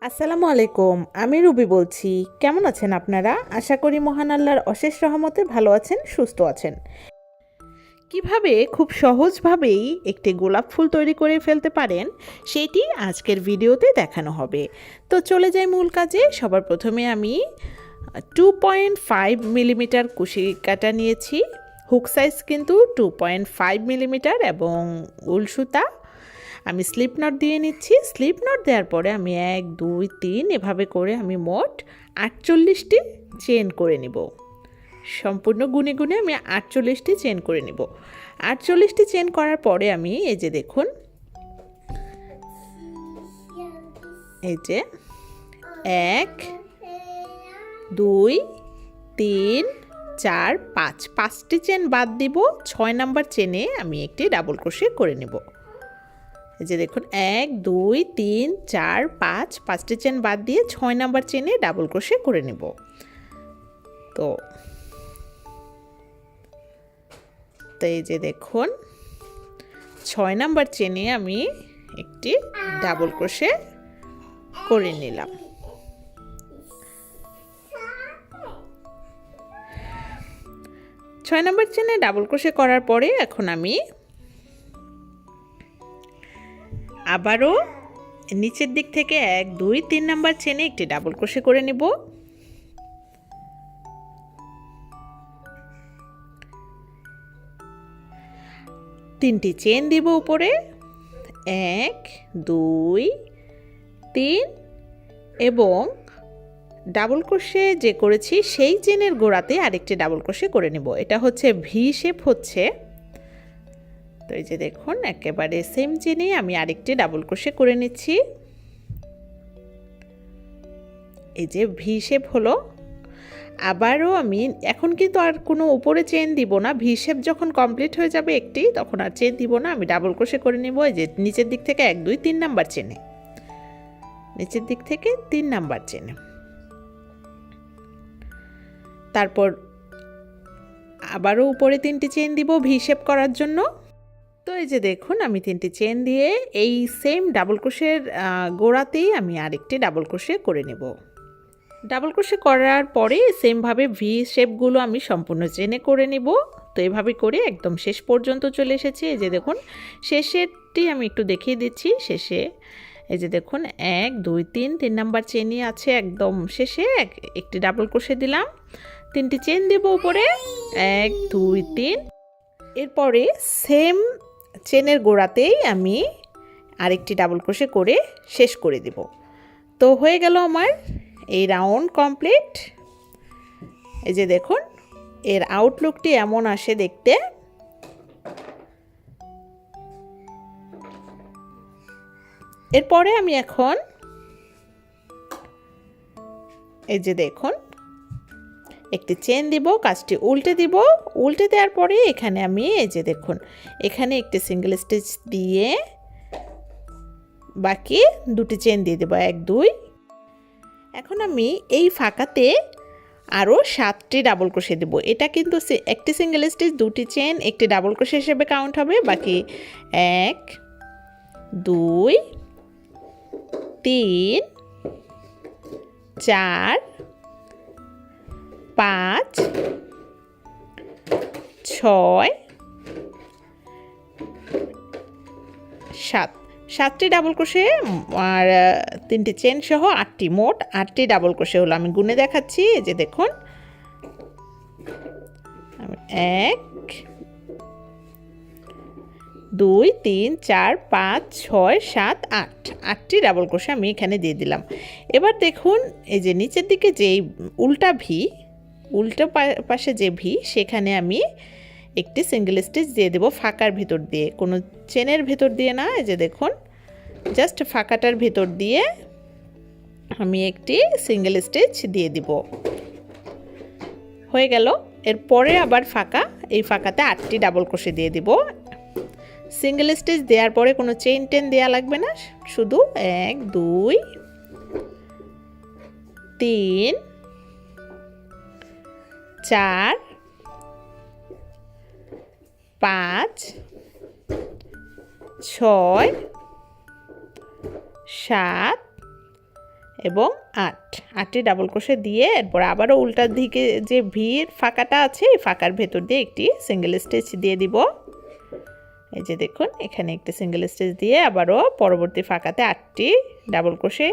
আসসালামু আলাইকুম, আমি রুবি বলছি। কেমন আছেন আপনারা? আশা করি মহান আল্লাহর অশেষ রহমতে ভালো আছেন, সুস্থ আছেন। কিভাবে খুব সহজভাবেই একটি গোলাপ ফুল তৈরি করে ফেলতে পারেন সেটি আজকের ভিডিওতে দেখানো হবে। তো চলে যাই মূল কাজে। সবার প্রথমে আমি 2.5 মিলিমিটার কুশি কাটা নিয়েছি। হুক সাইজ কিন্তু 2.5 মিলিমিটার এবং উল সুতা আমি স্লিপ নট দিয়ে নিচ্ছি। স্লিপ নট দেওয়ার পরে আমি 1 2 3 এভাবে করে আমি মোট 48টি চেন করে নিব। সম্পূর্ণ গুনে গুনে আমি 48টি চেন করে নিব। 48টি চেন করার পরে আমি এই যে দেখুন, এই যে 1 2 3 4 5 5টি চেন বাদ দিব। 6 নাম্বার চেনে আমি একটি ডাবল ক্রোশে করে নেব। এই যে দেখুন 1 2 3 4 5 5টি চেন বাদ দিয়ে 6 নাম্বার চেনে ডাবল ক্রোশে করে নেব। তো এই যে দেখুন 6 নাম্বার চেনে আমি একটি ডাবল ক্রোশে করে নিলাম। ছয় নাম্বার চেনে ডাবল ক্রোশে করার পরে এখন আমি আবারও নিচের দিক থেকে 1 2 3 নাম্বার চেনে একটি ডাবল ক্রোশে করে নেব। তিনটি চেন দিব উপরে, 1 2 3 এবং ডাবল ক্রোশে যে করেছি সেই চেনের গোড়াতে আরেকটি ডাবল ক্রোশে করে নেব। এটা হচ্ছে ভি শেপ হচ্ছে। তো এই যে দেখুন একেবারে সেম চেনে আমি আরেকটি ডাবল ক্রোশে করে নিচ্ছি। এই যে ভি শেপ হলো। আবারও আমি এখন কিন্তু আর কোনো উপরে চেন দিব না। ভি শেপ যখন কমপ্লিট হয়ে যাবে একটি, তখন আর চেন দিব না, আমি ডাবল ক্রোশে করে নেব। এই যে নিচের দিক থেকে 1 2 3 নাম্বার চেনে, নিচের দিক থেকে 3 নাম্বার চেনে, তারপর আবারও উপরে 3টি চেন দিব ভি শেপ করার জন্য। তো এই যে দেখুন আমি 3টি চেন দিয়ে এই সেম ডাবল ক্রোশের গোড়াতেই আমি আরেকটি ডাবল ক্রোশে করে নেব। ডাবল ক্রোশে করার পরে সেমভাবে ভি শেপগুলো আমি সম্পূর্ণ চেনে করে নেব। তো এভাবে করে একদম শেষ পর্যন্ত চলে এসেছি। এই যে দেখুন শেষেরটি আমি একটু দেখিয়ে দিচ্ছি। শেষে এই যে দেখুন 1 2 3 নাম্বার চেনই আছে একদম শেষে একটি ডাবল ক্রোশে দিলাম। 3টি চেন দেব উপরে 1 2 3। এরপরে সেম চেনের গোড়াতেই আমি আরেকটি ডাবল ক্রোশে করে শেষ করে দেব। তো হয়ে গেল আমার এই রাউন্ড কমপ্লিট। এই যে দেখুন এর আউটলুকটি এমন আসে দেখতে। এরপরে আমি এখন এই যে দেখুন একটি চেন দিব, কাজটি উল্টে দিব। উল্টে দেওয়ার পরে এখানে আমি এই যে দেখুন এখানে একটি সিঙ্গেল স্টিচ দিয়ে বাকি 2টি চেন দিয়ে দেব 1 2। এখন আমি এই ফাঁকাতে আরও 7টি ডাবল ক্রোশে দেব। এটা কিন্তু একটি সিঙ্গেল স্টিচ 2টি চেন একটি ডাবল ক্রোশে হিসেবে কাউন্ট হবে। বাকি 1 2 3 4 5 6 7 7টি ডাবল ক্রোশে আর 3টি চেন সহ 8টি, মোট 8টি ডাবল ক্রোশে হলো। আমি গুনে দেখাচ্ছি। এই যে দেখুন 1 2 3 4 5 6 7 8 8টি ডাবল ক্রোশে আমি এখানে দিয়ে দিলাম। এবার দেখুন এই যে নিচের দিকে যে উল্টা পাশে যে ভি, সেখানে আমি একটি সিঙ্গেল স্টিচ দিয়ে দেব ফাঁকার ভিতর দিয়ে, কোনো চেনের ভিতর দিয়ে না। এই যে দেখুন জাস্ট ফাঁকাটার ভিতর দিয়ে আমি একটি সিঙ্গেল স্টিচ দিয়ে দিব। হয়ে গেল। এরপরে আবার ফাঁকা, এই ফাঁকাতে 8টি ডাবল ক্রোশে দিয়ে দিব। সিঙ্গেল স্টিচ দেওয়ার পরে কোনো চেইন টেন দেওয়া লাগবে না, শুধু 1 2 3 4 5 6 7 এবং 8টি ডাবল ক্রোশে দিয়ে এরপর আবারও উল্টার দিকে যে ভির ফাঁকাটা আছে এই ফাঁকার ভেতর দিয়ে একটি সিঙ্গেল স্টিচ দিয়ে দিব। এই যে দেখুন এখানে একটি সিঙ্গেল স্টিচ দিয়ে আবারও পরবর্তী ফাঁকাতে 8টি ডাবল ক্রোশে,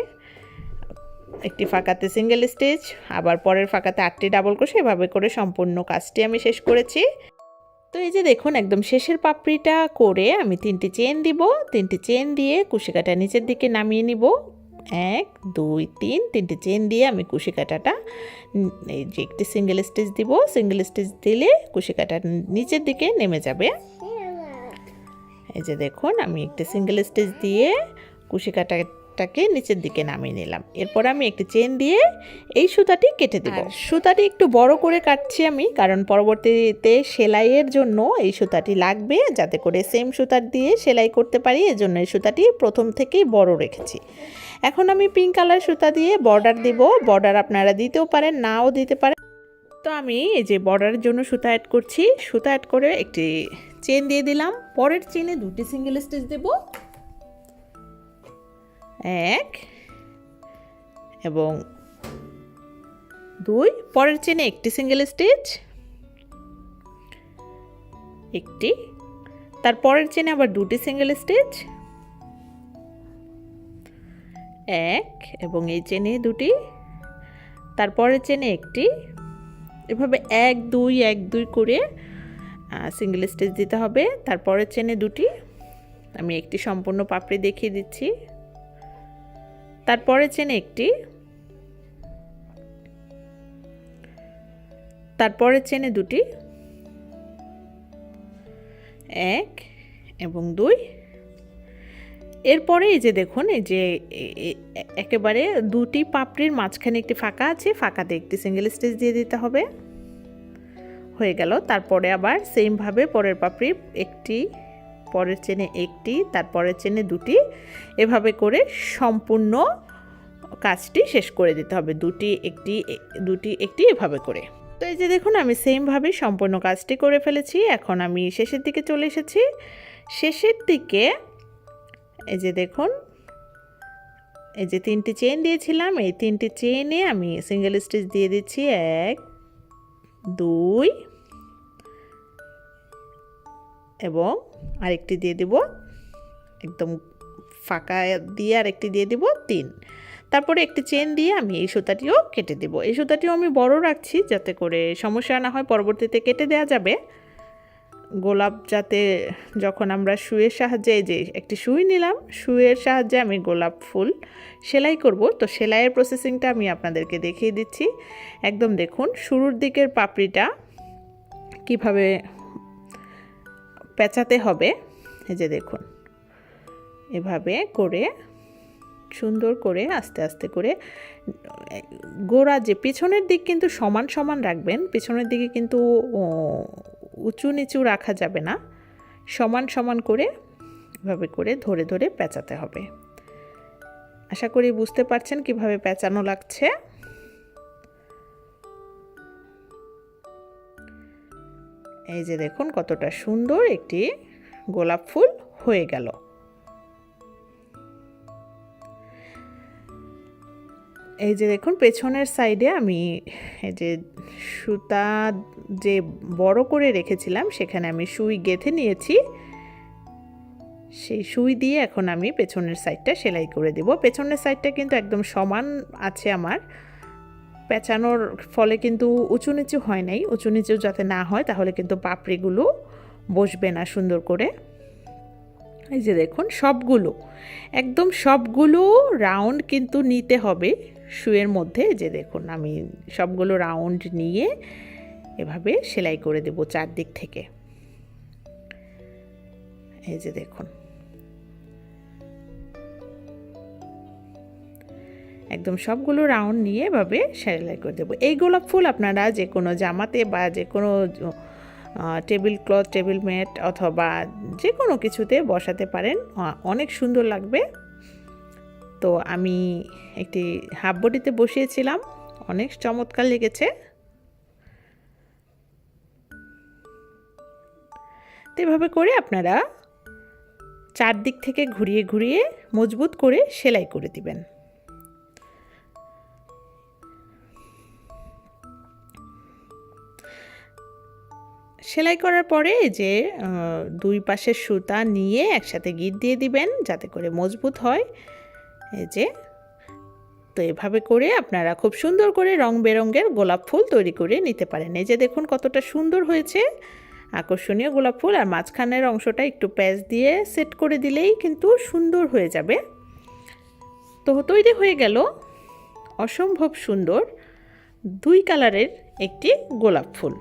একটি ফাঁকাতে সিঙ্গেল স্টিচ, আবার পরের ফাঁকাতে 8টি ডাবল ক্রোশে, এভাবে করে সম্পূর্ণ কাজটি আমি শেষ করেছি। তো এই যে দেখুন একদম শেষের পাপড়িটা করে আমি 3টি চেন দিব। 3টি চেন দিয়ে কুশি কাটা নিচের দিকে নামিয়ে নিব। 1 2 3 3টি চেন দিয়ে আমি কুশি কাটাটা এই যে একটি সিঙ্গেল স্টিচ দিব। সিঙ্গেল স্টিচ দিলে কুশি কাটা নিচের দিকে নেমে যাবে। এই যে দেখুন আমি একটি সিঙ্গেল স্টিচ দিয়ে কুশি কাটাটাকে নিচের দিকে নামিয়ে নিলাম। এরপর আমি একটি চেন দিয়ে এই সুতাটি কেটে দেব। সুতাটি একটু বড় করে কাটছি আমি, কারণ পরবর্তীতে সেলাইয়ের জন্য এই সুতাটি লাগবে, যাতে করে সেম সুতার দিয়ে সেলাই করতে পারি। এজন্য এই সুতাটি প্রথম থেকেই বড় রেখেছি। এখন আমি পিঙ্ক কালার সুতা দিয়ে বর্ডার দেব। বর্ডার আপনারা দিতেও পারেন, নাও দিতে পারেন। তো আমি এই যে বর্ডারের জন্য সুতা অ্যাড করছি। সুতা অ্যাড করে একটি চেন দিয়ে দিলাম। পরের চেনে 2টি সিঙ্গেল স্টিচ দেব, 1 এবং 2। পরের চেনে একটি সিঙ্গেল স্টিচ, একটি, তারপরের চেনে আবার 2টি সিঙ্গেল স্টিচ, 1 এবং এই চেনে 2টি, তারপরের চেনে একটি, এভাবে 1 2 1 2 করে সিঙ্গেল স্টিচ দিতে হবে। তারপরের চেনে 2টি, আমি একটি সম্পূর্ণ পাপড়ি দেখিয়ে দিচ্ছি। তারপরের চেনে একটি, তারপরের চেনে 2টি, 1 এবং 2। এরপরে এই যে দেখুন এই যে একেবারে 2টি পাপড়ির মাঝখানে একটি ফাঁকা আছে, ফাঁকাতে একটি সিঙ্গেল স্টিচ দিয়ে দিতে হবে। হয়ে গেল। তারপরে আবার সেমভাবে পরের পাপড়ি একটি, পরের চেনে একটি, তারপরের চেনে 2টি, এভাবে করে সম্পূর্ণ কাজটি শেষ করে দিতে হবে। 2টি একটি, 2টি একটি, এভাবে করে। তো এই যে দেখুন আমি সেমভাবে সম্পূর্ণ কাজটি করে ফেলেছি। এখন আমি শেষের দিকে চলে এসেছি। শেষের দিকে এই যে দেখুন এই যে 3টি চেন দিয়েছিলাম, এই 3টি চেনে আমি সিঙ্গেল স্টিচ দিয়ে দিচ্ছি। 1 2 এবং আরেকটি দিয়ে দিব, একদম ফাঁকা দিয়ে আরেকটি দিয়ে দিব, 3। তারপরে একটি চেন দিয়ে আমি এই সুতাটিও কেটে দেব। এই সুতাটিও আমি বড় রাখছি যাতে করে সমস্যা না হয়, পরবর্তীতে কেটে দেওয়া যাবে। গোলাপ যাতে যখন আমরা সুইয়ের সাহায্যে, এই যে একটি সুই নিলাম, সুইয়ের সাহায্যে আমি গোলাপ ফুল সেলাই করব। তো সেলাইয়ের প্রসেসিংটা আমি আপনাদেরকে দেখিয়ে দিচ্ছি। একদম দেখুন শুরুর দিকের পাপড়িটা কিভাবে পেঁচাতে হবে। এই যে দেখুন এভাবে করে সুন্দর করে আস্তে আস্তে করে গোড়া যে পিছনের দিক কিন্তু সমান সমান রাখবেন। পিছনের দিকে কিন্তু উঁচু নিচু রাখা যাবে না, সমান সমান করে এভাবে করে ধরে ধরে পেঁচাতে হবে। আশা করি বুঝতে পারছেন কিভাবে পেঁচানো লাগছে। এই যে দেখুন কতটা সুন্দর একটি গোলাপ ফুল হয়ে গেল। এই যে দেখুন পেছনের সাইডে আমি এই যে সুতা যে বড় করে রেখেছিলাম সেখানে আমি সুই গেঁথে নিয়েছি। সেই সুই দিয়ে এখন আমি পেছনের সাইডটা সেলাই করে দেব। পেছনের সাইডটা কিন্তু একদম সমান আছে আমার, পেঁচানোর ফলে কিন্তু উঁচু নিচু হয় নাই। উঁচু নিচু যাতে না হয় তাহলে কিন্তু পাপড়িগুলো বসবে না সুন্দর করে। এই যে দেখুন সবগুলো একদম সবগুলো রাউন্ড কিন্তু নিতে হবে সুইয়ের মধ্যে। যে দেখুন আমি সবগুলো রাউন্ড নিয়ে এভাবে সেলাই করে দেব চারদিক থেকে। এই যে দেখুন একদম সবগুলো রাউন্ড নিয়ে এভাবে সেলাই করে দেব। এই গোলাপ ফুল আপনারা যে কোনো জামাতে বা যে কোনো টেবিল ক্লথ, টেবিল ম্যাট অথবা যে কোনো কিছুতে বসাতে পারেন, অনেক সুন্দর লাগবে। তো আমি একটি হাফ বডিতে বসিয়েছিলাম, অনেক চমৎকার লেগেছে। তো এভাবে করে আপনারা চারদিক থেকে ঘুরিয়ে ঘুরিয়ে মজবুত করে সেলাই করে দিবেন। সেলাই করার পরে এই যে দুই পাশের সুতা নিয়ে একসাথে গিট দিয়ে দিবেন যাতে করে মজবুত হয়। এই যে, তো এভাবে করে আপনারা খুব সুন্দর করে রং বেরঙের গোলাপ ফুল তৈরি করে নিতে পারেন। এই যে দেখুন কতটা সুন্দর হয়েছে, আকর্ষণীয় গোলাপ ফুল। আর মাঝখানের অংশটা একটু প্যাচ দিয়ে সেট করে দিলেই কিন্তু সুন্দর হয়ে যাবে। তো তৈরি হয়ে গেল অসম্ভব সুন্দর 2 কালারের একটি গোলাপ ফুল।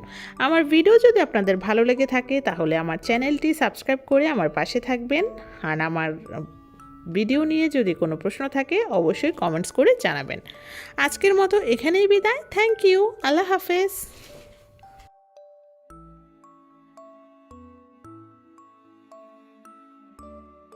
আমার ভিডিও যদি আপনাদের ভালো লেগে থাকে তাহলে আমার চ্যানেলটি সাবস্ক্রাইব করে আমার পাশে থাকবেন। আর আমার ভিডিও নিয়ে যদি কোনো প্রশ্ন থাকে অবশ্যই কমেন্টস করে জানাবেন। আজকের মতো এখানেই বিদায়। Thank you. আল্লাহ হাফেজ।